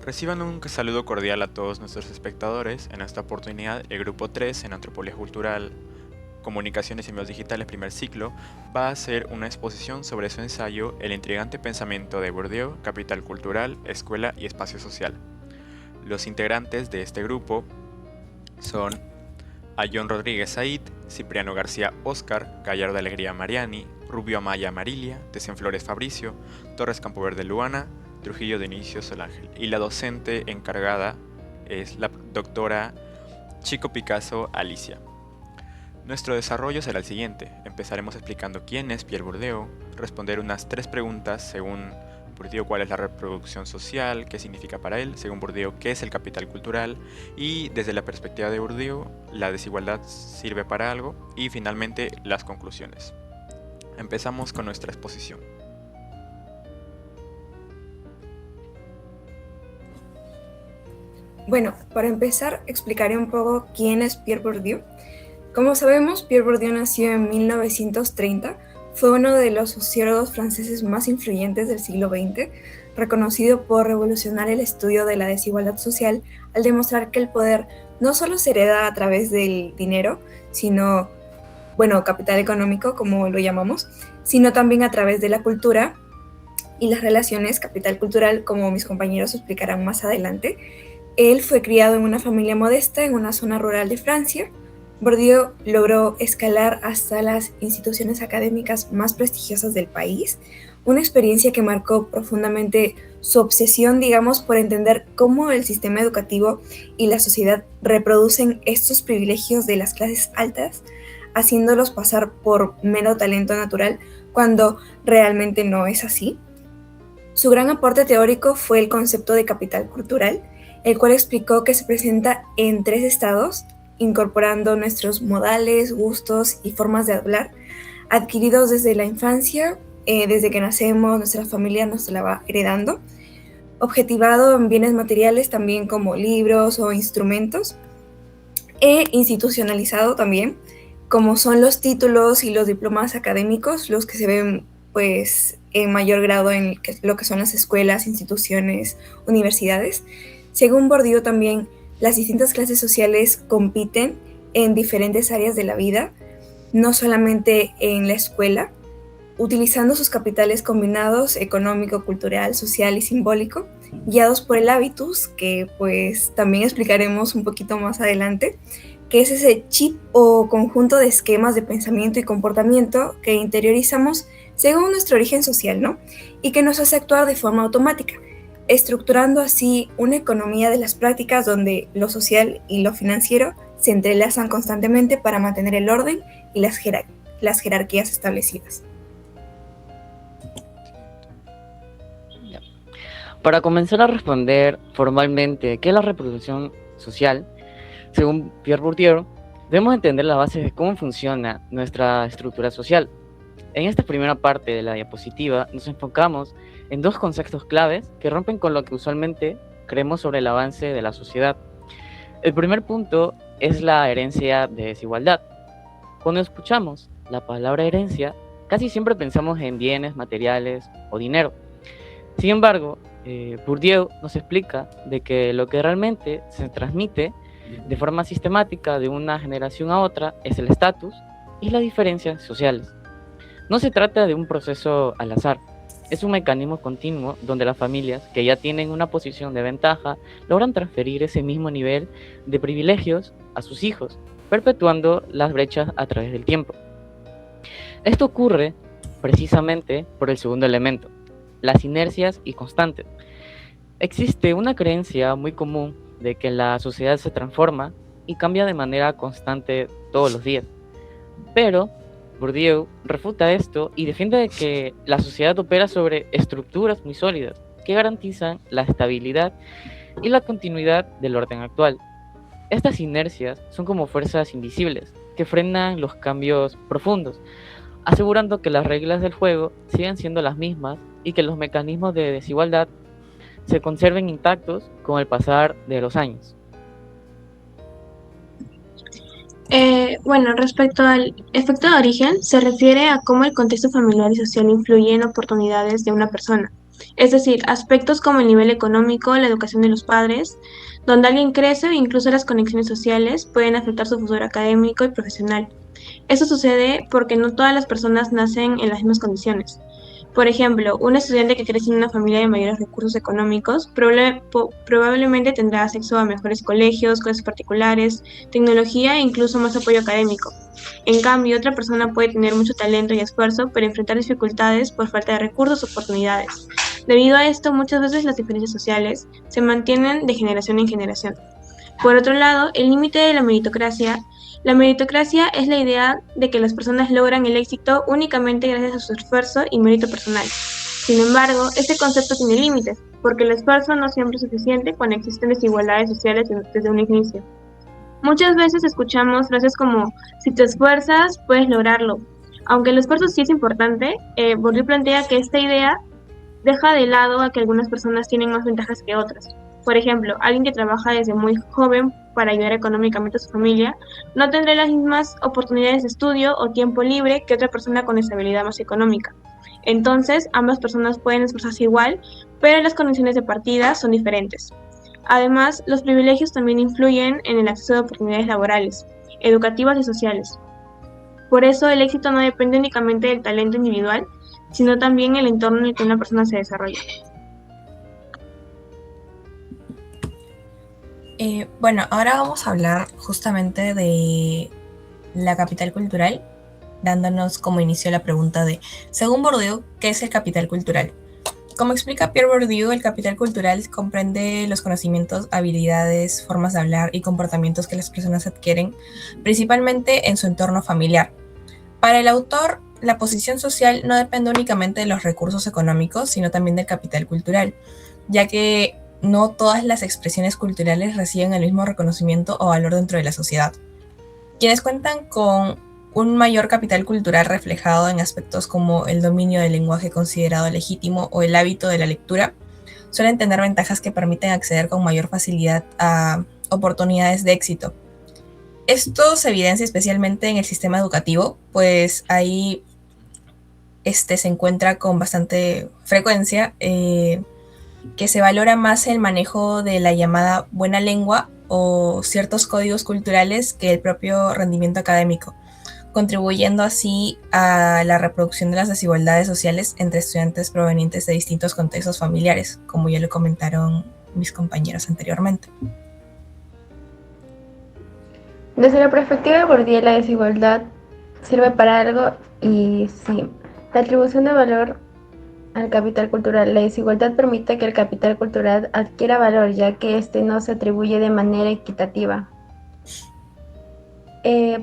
Reciban un saludo cordial a todos nuestros espectadores. En esta oportunidad, el grupo 3 en Antropología Cultural, Comunicaciones y Medios Digitales primer ciclo va a hacer una exposición sobre su ensayo El intrigante pensamiento de Bourdieu, capital cultural, escuela y espacio social. Los integrantes de este grupo son Ayón Rodríguez Said, Cipriano García Óscar, Gallardo Alegría Mariani, Rubio Amaya Marilia, Desenflores Fabricio, Torres Campoverde Luana, Trujillo Dionisio Solángel. Y la docente encargada es la doctora Chico Picasso Alicia. Nuestro desarrollo será el siguiente. Empezaremos explicando quién es Pierre Bourdieu, responder unas 3 preguntas según Bourdieu cuál es la reproducción social, qué significa para él, según Bourdieu qué es el capital cultural y desde la perspectiva de Bourdieu la desigualdad sirve para algo y finalmente las conclusiones. Empezamos con nuestra exposición. Bueno, para empezar explicaré un poco quién es Pierre Bourdieu. Como sabemos, Pierre Bourdieu nació en 1930, fue uno de los sociólogos franceses más influyentes del siglo XX, reconocido por revolucionar el estudio de la desigualdad social al demostrar que el poder no solo se hereda a través del dinero, sino, capital económico, como lo llamamos, sino también a través de la cultura y las relaciones, capital cultural, como mis compañeros explicarán más adelante. Él fue criado en una familia modesta en una zona rural de Francia. Bourdieu logró escalar hasta las instituciones académicas más prestigiosas del país, una experiencia que marcó profundamente su obsesión, digamos, por entender cómo el sistema educativo y la sociedad reproducen estos privilegios de las clases altas, haciéndolos pasar por mero talento natural cuando realmente no es así. Su gran aporte teórico fue el concepto de capital cultural, el cual explicó que se presenta en 3 estados, incorporando nuestros modales, gustos y formas de hablar, adquiridos desde la infancia, desde que nacemos, nuestra familia nos la va heredando, objetivado en bienes materiales también como libros o instrumentos, e institucionalizado también, como son los títulos y los diplomas académicos, los que se ven pues en mayor grado en lo que son las escuelas, instituciones, universidades. Según Bourdieu también, las distintas clases sociales compiten en diferentes áreas de la vida, no solamente en la escuela, utilizando sus capitales combinados económico, cultural, social y simbólico, guiados por el hábitus, que pues también explicaremos un poquito más adelante, que es ese chip o conjunto de esquemas de pensamiento y comportamiento que interiorizamos según nuestro origen social, ¿no? Y que nos hace actuar de forma automática, estructurando así una economía de las prácticas donde lo social y lo financiero se entrelazan constantemente para mantener el orden y las jerarquías establecidas. Para comenzar a responder formalmente qué es la reproducción social, según Pierre Bourdieu, debemos entender la base de cómo funciona nuestra estructura social. En esta primera parte de la diapositiva nos enfocamos en 2 conceptos claves que rompen con lo que usualmente creemos sobre el avance de la sociedad. El primer punto es la herencia de desigualdad. Cuando escuchamos la palabra herencia, casi siempre pensamos en bienes materiales o dinero. Sin embargo, Bourdieu nos explica de que lo que realmente se transmite de forma sistemática de una generación a otra es el estatus y las diferencias sociales. No se trata de un proceso al azar, es un mecanismo continuo donde las familias que ya tienen una posición de ventaja logran transferir ese mismo nivel de privilegios a sus hijos, perpetuando las brechas a través del tiempo. Esto ocurre precisamente por el segundo elemento, las inercias y constantes. Existe una creencia muy común de que la sociedad se transforma y cambia de manera constante todos los días. Pero Bourdieu refuta esto y defiende de que la sociedad opera sobre estructuras muy sólidas que garantizan la estabilidad y la continuidad del orden actual. Estas inercias son como fuerzas invisibles que frenan los cambios profundos, asegurando que las reglas del juego sigan siendo las mismas y que los mecanismos de desigualdad se conserven intactos con el pasar de los años. Respecto al efecto de origen, se refiere a cómo el contexto familiar y social influye en oportunidades de una persona. Es decir, aspectos como el nivel económico, la educación de los padres, donde alguien crece o incluso las conexiones sociales pueden afectar su futuro académico y profesional. Eso sucede porque no todas las personas nacen en las mismas condiciones. Por ejemplo, un estudiante que crece en una familia de mayores recursos económicos probablemente tendrá acceso a mejores colegios, clases particulares, tecnología e incluso más apoyo académico. En cambio, otra persona puede tener mucho talento y esfuerzo, pero enfrentar dificultades por falta de recursos o oportunidades. Debido a esto, muchas veces las diferencias sociales se mantienen de generación en generación. Por otro lado, el límite de la meritocracia. La meritocracia es la idea de que las personas logran el éxito únicamente gracias a su esfuerzo y mérito personal. Sin embargo, este concepto tiene límites, porque el esfuerzo no siempre es suficiente cuando existen desigualdades sociales desde un inicio. Muchas veces escuchamos frases como, si te esfuerzas, puedes lograrlo. Aunque el esfuerzo sí es importante, Bourdieu plantea que esta idea deja de lado a que algunas personas tienen más ventajas que otras. Por ejemplo, alguien que trabaja desde muy joven para ayudar económicamente a su familia no tendrá las mismas oportunidades de estudio o tiempo libre que otra persona con estabilidad más económica. Entonces, ambas personas pueden esforzarse igual, pero las condiciones de partida son diferentes. Además, los privilegios también influyen en el acceso a oportunidades laborales, educativas y sociales. Por eso, el éxito no depende únicamente del talento individual, sino también el entorno en el que una persona se desarrolla. Bueno, ahora vamos a hablar justamente de la capital cultural, dándonos como inicio la pregunta de, según Bourdieu, ¿qué es el capital cultural? Como explica Pierre Bourdieu, el capital cultural comprende los conocimientos, habilidades, formas de hablar y comportamientos que las personas adquieren, principalmente en su entorno familiar. Para el autor, la posición social no depende únicamente de los recursos económicos, sino también del capital cultural, ya que no todas las expresiones culturales reciben el mismo reconocimiento o valor dentro de la sociedad. Quienes cuentan con un mayor capital cultural reflejado en aspectos como el dominio del lenguaje considerado legítimo o el hábito de la lectura, suelen tener ventajas que permiten acceder con mayor facilidad a oportunidades de éxito. Esto se evidencia especialmente en el sistema educativo, pues ahí se encuentra con bastante frecuencia que se valora más el manejo de la llamada buena lengua o ciertos códigos culturales que el propio rendimiento académico, contribuyendo así a la reproducción de las desigualdades sociales entre estudiantes provenientes de distintos contextos familiares, como ya lo comentaron mis compañeros anteriormente. Desde la perspectiva de Bourdieu, la desigualdad sirve para algo y sí, la atribución de valor al capital cultural. La desigualdad permite que el capital cultural adquiera valor, ya que este no se atribuye de manera equitativa.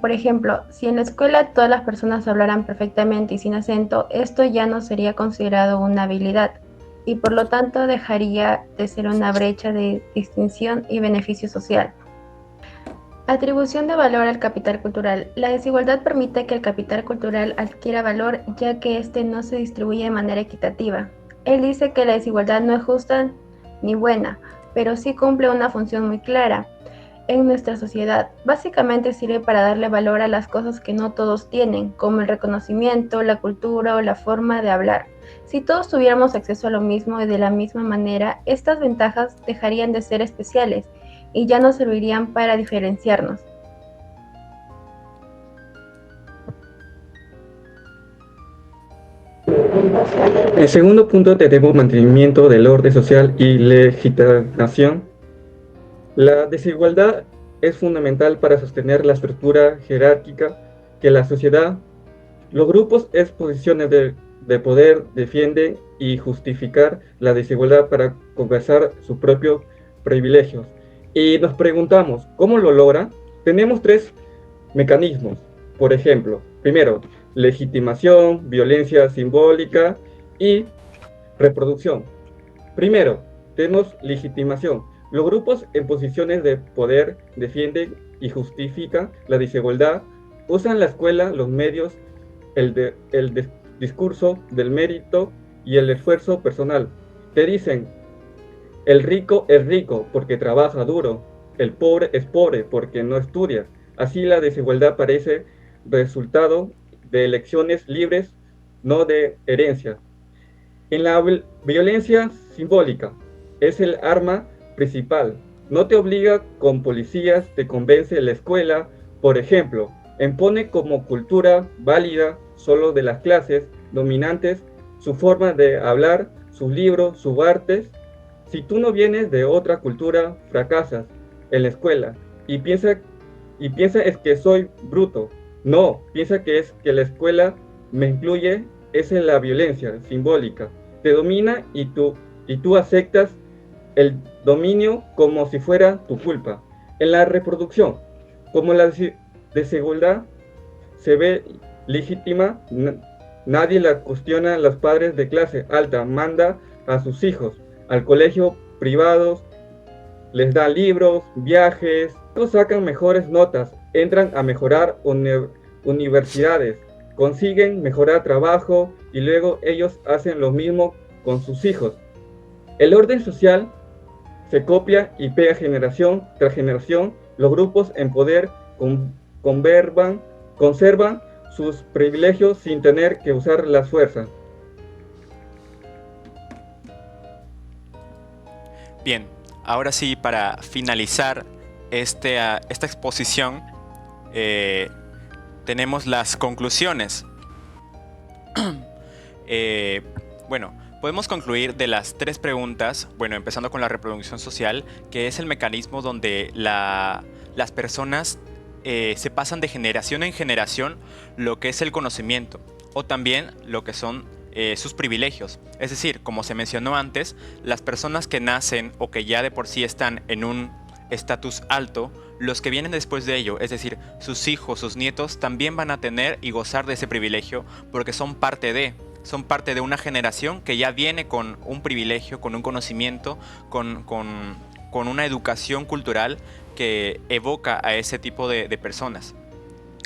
Por ejemplo, si en la escuela todas las personas hablaran perfectamente y sin acento, esto ya no sería considerado una habilidad y por lo tanto dejaría de ser una brecha de distinción y beneficio social. Atribución de valor al capital cultural. La desigualdad permite que el capital cultural adquiera valor ya que éste no se distribuye de manera equitativa. Él dice que la desigualdad no es justa ni buena, pero sí cumple una función muy clara en nuestra sociedad. Básicamente sirve para darle valor a las cosas que no todos tienen, como el reconocimiento, la cultura o la forma de hablar. Si todos tuviéramos acceso a lo mismo y de la misma manera, estas ventajas dejarían de ser especiales y ya no servirían para diferenciarnos. En segundo punto tenemos mantenimiento del orden social y legitimación. La desigualdad es fundamental para sostener la estructura jerárquica que la sociedad, los grupos es posiciones de poder defienden y justificar la desigualdad para conversar sus propios privilegios. Y nos preguntamos, ¿cómo lo logran? Tenemos tres mecanismos. Por ejemplo, primero, legitimación, violencia simbólica y reproducción. Primero, tenemos legitimación. Los grupos en posiciones de poder defienden y justifican la desigualdad, usan la escuela, los medios, el discurso del mérito y el esfuerzo personal. Te dicen, el rico es rico porque trabaja duro, el pobre es pobre porque no estudia. Así la desigualdad parece resultado de elecciones libres, no de herencia. En la violencia simbólica es el arma principal. No te obliga con policías, te convence la escuela, por ejemplo, impone como cultura válida solo de las clases dominantes su forma de hablar, sus libros, sus artes. Si tú no vienes de otra cultura, fracasas en la escuela y piensa es que soy bruto. No, piensa que es que la escuela me incluye, es en la violencia simbólica. Te domina y tú aceptas el dominio como si fuera tu culpa. En la reproducción, como la desigualdad se ve legítima, nadie la cuestiona. Los padres de clase alta manda a sus hijos al colegio privados, les da libros, viajes, todos sacan mejores notas, entran a mejorar universidades, consiguen mejorar trabajo y luego ellos hacen lo mismo con sus hijos. El orden social se copia y pega generación tras generación. Los grupos en poder conservan sus privilegios sin tener que usar la fuerza. Bien, ahora sí, para finalizar esta exposición, tenemos las conclusiones. Bueno, podemos concluir de las 3 preguntas, bueno, empezando con la reproducción social, que es el mecanismo donde las personas se pasan de generación en generación lo que es el conocimiento, o también lo que son sus privilegios. Es decir, como se mencionó antes, las personas que nacen o que ya de por sí están en un estatus alto, los que vienen después de ello, es decir, sus hijos, sus nietos, también van a tener y gozar de ese privilegio porque son parte de una generación que ya viene con un privilegio, con un conocimiento, con una educación cultural que evoca a ese tipo de personas.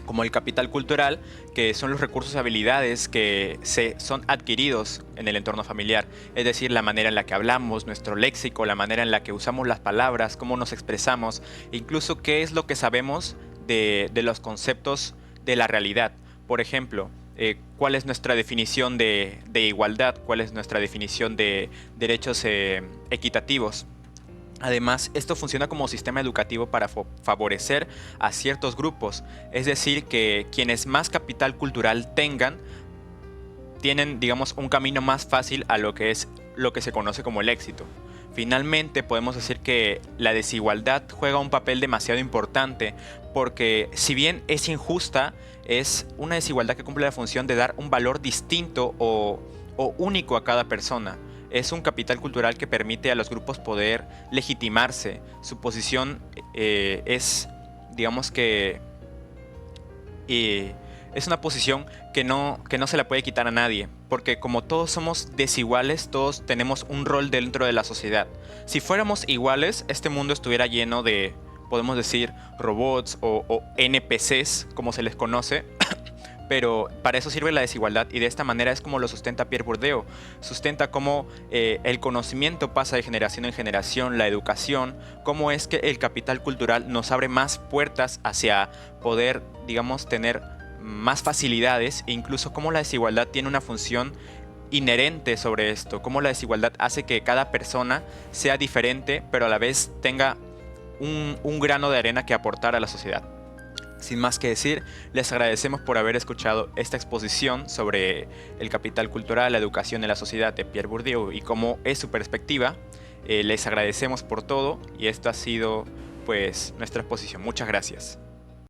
Como el capital cultural, que son los recursos y habilidades que son adquiridos en el entorno familiar. Es decir, la manera en la que hablamos, nuestro léxico, la manera en la que usamos las palabras, cómo nos expresamos, incluso qué es lo que sabemos de los conceptos de la realidad. Por ejemplo, cuál es nuestra definición de igualdad, cuál es nuestra definición de derechos equitativos. Además, esto funciona como sistema educativo para favorecer a ciertos grupos, es decir, que quienes más capital cultural tienen, digamos, un camino más fácil a lo que se conoce como el éxito. Finalmente, podemos decir que la desigualdad juega un papel demasiado importante porque, si bien es injusta, es una desigualdad que cumple la función de dar un valor distinto o único a cada persona. Es un capital cultural que permite a los grupos poder legitimarse. Su posición es, digamos que, es una posición que no se la puede quitar a nadie, porque como todos somos desiguales, todos tenemos un rol dentro de la sociedad. Si fuéramos iguales, este mundo estuviera lleno de, podemos decir, robots o NPCs, como se les conoce. Pero para eso sirve la desigualdad, y de esta manera es como lo sustenta Pierre Bourdieu. Sustenta cómo el conocimiento pasa de generación en generación, la educación, cómo es que el capital cultural nos abre más puertas hacia poder, digamos, tener más facilidades, e incluso cómo la desigualdad tiene una función inherente sobre esto, cómo la desigualdad hace que cada persona sea diferente, pero a la vez tenga un grano de arena que aportar a la sociedad. Sin más que decir, les agradecemos por haber escuchado esta exposición sobre el capital cultural, la educación en la sociedad de Pierre Bourdieu y cómo es su perspectiva. Les agradecemos por todo y esta ha sido, pues, nuestra exposición. Muchas gracias.